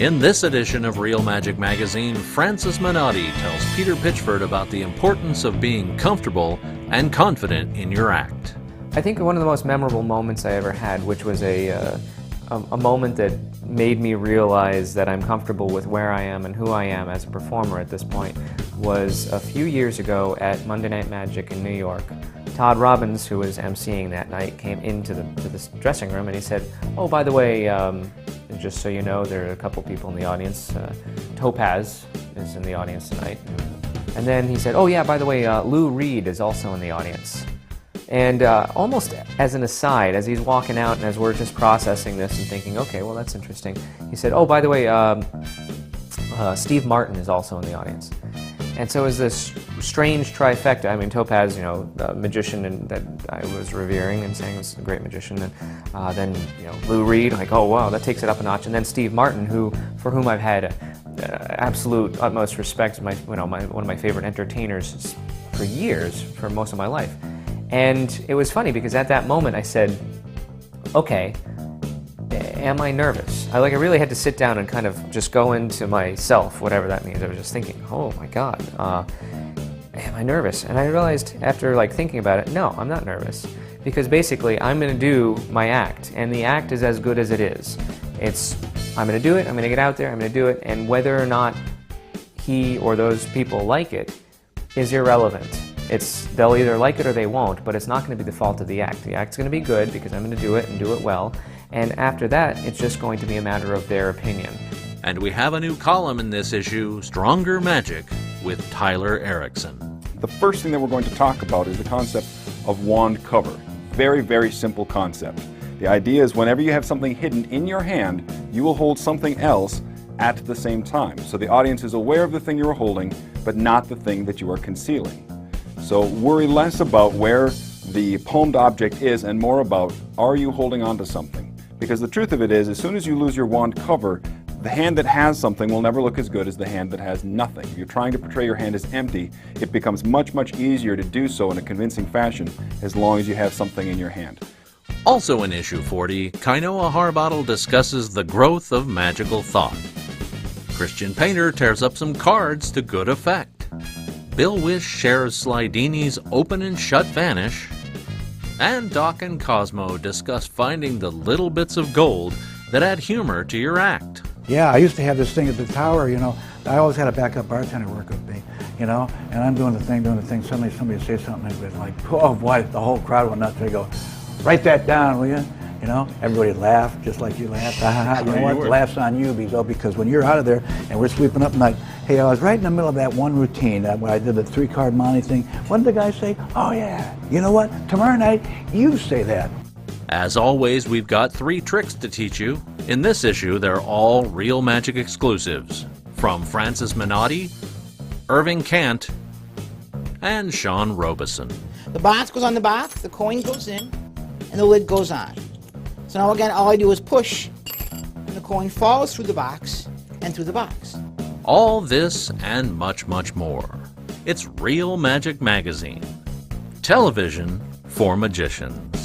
In this edition of Real Magic Magazine, Francis Menotti tells Peter Pitchford about the importance of being comfortable and confident in your act. I think one of the most memorable moments I ever had, which was a moment that made me realize that I'm comfortable with where I am and who I am as a performer at this point, was a few years ago at Monday Night Magic in New York. Todd Robbins, who was emceeing that night, came into this dressing room and he said, "Oh, by the way, just so you know, there are a couple people in the audience. Topaz is in the audience tonight." And then he said, "Oh yeah, by the way, Lou Reed is also in the audience." And almost as an aside, as he's walking out and as we're just processing this and thinking, okay, well that's interesting, he said, "Oh, by the way, Steve Martin is also in the audience." And so it was this strange trifecta. I mean, Topaz, you know, the magician that I was revering and saying was a great magician, and then you know, Lou Reed, like, oh wow, that takes it up a notch. And then Steve Martin, for whom I've had absolute utmost respect, one of my favorite entertainers for years, for most of my life. And it was funny because at that moment I said, okay, am I nervous? I really had to sit down and kind of just go into myself, whatever that means. I was just thinking, oh my God, am I nervous? And I realized after thinking about it, no, I'm not nervous. Because basically I'm going to do my act, and the act is as good as it is. I'm going to do it, I'm going to get out there, I'm going to do it, and whether or not he or those people like it is irrelevant. They'll either like it or they won't, but it's not going to be the fault of the act. The act's going to be good because I'm going to do it and do it well, and after that, it's just going to be a matter of their opinion. And we have a new column in this issue, Stronger Magic, with Tyler Erickson. The first thing that we're going to talk about is the concept of wand cover. Very, very simple concept. The idea is whenever you have something hidden in your hand, you will hold something else at the same time. So the audience is aware of the thing you are holding, but not the thing that you are concealing. So worry less about where the palmed object is and more about, are you holding on to something? Because the truth of it is, as soon as you lose your wand cover, the hand that has something will never look as good as the hand that has nothing. If you're trying to portray your hand as empty, it becomes much, much easier to do so in a convincing fashion as long as you have something in your hand. Also in issue 40, Kainoa Harbottle discusses the growth of magical thought. Christian Painter tears up some cards to good effect. Bill Wish shares Slidini's open and shut vanish. And Doc and Cosmo discuss finding the little bits of gold that add humor to your act. Yeah, I used to have this thing at the tower, you know. I always had a backup bartender work with me, you know, and I'm doing the thing. Suddenly somebody would say something like, oh boy, the whole crowd went nuts. They go, write that down, will you? You know, everybody laughed just like you laughed. You know what? The laugh's on you, because when you're out of there and we're sweeping up, and like, hey, I was right in the middle of that one routine where I did the 3-card Monte thing. What did the guy say? Oh yeah, you know what? Tomorrow night, you say that. As always, we've got 3 tricks to teach you. In this issue, they're all Real Magic exclusives from Francis Menotti, Irving Kant, and Sean Robeson. The box goes on the box, the coin goes in, and the lid goes on. So now again, all I do is push, and the coin falls through the box and through the box. All this and much, much more. It's Real Magic Magazine. Television for magicians.